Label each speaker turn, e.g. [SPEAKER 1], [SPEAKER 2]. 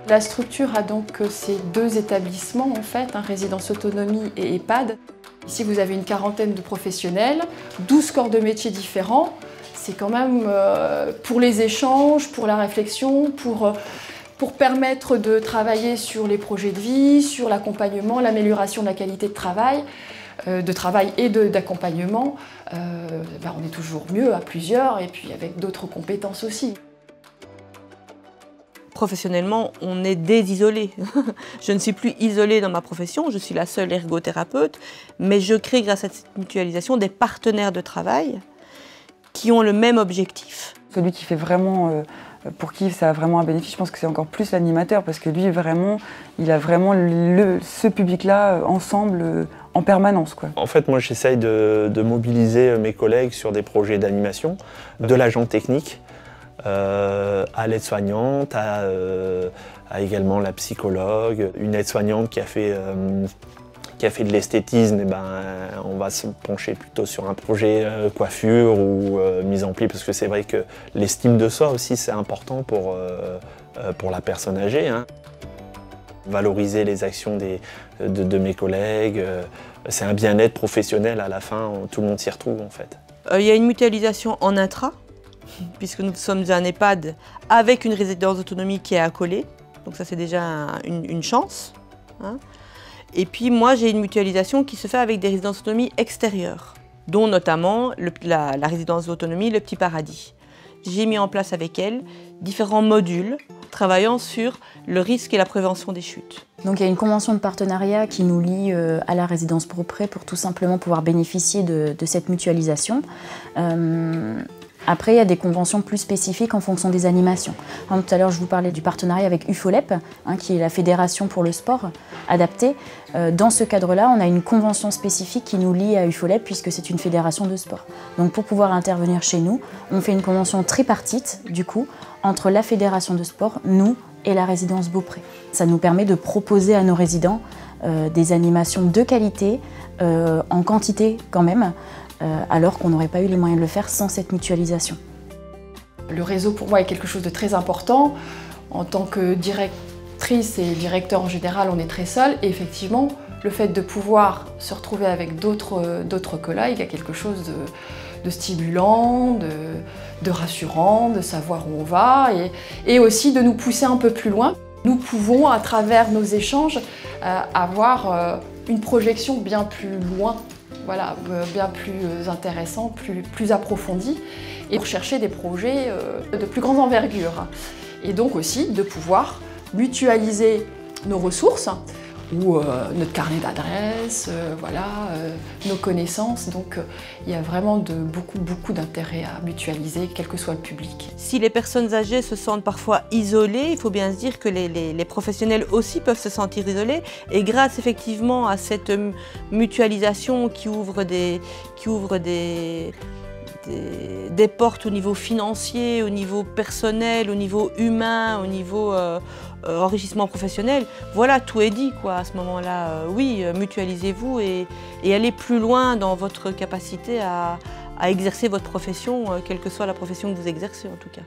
[SPEAKER 1] La structure a donc ces deux établissements en fait, résidence autonomie et EHPAD. Ici vous avez une quarantaine de professionnels, 12 corps de métiers différents. C'est quand même pour les échanges, pour la réflexion, pour permettre de travailler sur les projets de vie, sur l'accompagnement, l'amélioration de la qualité de travail et d'accompagnement. On est toujours mieux à plusieurs et puis avec d'autres compétences aussi.
[SPEAKER 2] Professionnellement, on est désisolé. Je ne suis plus isolée dans ma profession, je suis la seule ergothérapeute, mais je crée grâce à cette mutualisation des partenaires de travail qui ont le même objectif.
[SPEAKER 3] Celui qui fait vraiment, pour qui ça a vraiment un bénéfice, je pense que c'est encore plus l'animateur parce que lui, vraiment, il a vraiment ce public-là ensemble en permanence, quoi.
[SPEAKER 4] En fait, moi, j'essaye de mobiliser mes collègues sur des projets d'animation, de l'agent technique, à l'aide-soignante, à également la psychologue, une aide-soignante qui a fait de l'esthétisme, on va se pencher plutôt sur un projet coiffure ou mise en pli, parce que c'est vrai que l'estime de soi aussi c'est important pour la personne âgée. Valoriser les actions de mes collègues, c'est un bien-être professionnel à la fin, tout le monde s'y retrouve en fait.
[SPEAKER 2] Il y a une mutualisation en intra, puisque nous sommes un EHPAD avec une résidence d'autonomie qui est accolée, donc ça c'est déjà une chance. Et puis moi j'ai une mutualisation qui se fait avec des résidences d'autonomie extérieures, dont notamment la résidence d'autonomie Le Petit Paradis. J'ai mis en place avec elle différents modules travaillant sur le risque et la prévention des chutes.
[SPEAKER 5] Donc il y a une convention de partenariat qui nous lie à la résidence Beaupré pour tout simplement pouvoir bénéficier de cette mutualisation. Après, il y a des conventions plus spécifiques en fonction des animations. Tout à l'heure, je vous parlais du partenariat avec UFOLEP, qui est la fédération pour le sport adapté. Dans ce cadre-là, on a une convention spécifique qui nous lie à UFOLEP puisque c'est une fédération de sport. Donc pour pouvoir intervenir chez nous, on fait une convention tripartite, du coup, entre la fédération de sport, nous et la résidence Beaupré. Ça nous permet de proposer à nos résidents des animations de qualité, en quantité quand même, alors qu'on n'aurait pas eu les moyens de le faire sans cette mutualisation.
[SPEAKER 1] Le réseau pour moi est quelque chose de très important. En tant que directrice et directeur en général, on est très seul. Et effectivement, le fait de pouvoir se retrouver avec d'autres collègues, il y a quelque chose de stimulant, de rassurant, de savoir où on va et aussi de nous pousser un peu plus loin. Nous pouvons, à travers nos échanges, avoir une projection bien plus loin. Voilà, bien plus intéressant, plus approfondi, et rechercher des projets de plus grande envergure. Et donc aussi de pouvoir mutualiser nos ressources, ou notre carnet d'adresses, nos connaissances. Donc il y a vraiment beaucoup d'intérêt à mutualiser, quel que soit le public.
[SPEAKER 2] Si les personnes âgées se sentent parfois isolées, il faut bien se dire que les professionnels aussi peuvent se sentir isolés. Et grâce effectivement à cette mutualisation qui ouvre des portes au niveau financier, au niveau personnel, au niveau humain, au niveau enrichissement professionnel, voilà, tout est dit quoi, à ce moment-là. Oui, mutualisez-vous et allez plus loin dans votre capacité à exercer votre profession, quelle que soit la profession que vous exercez en tout cas.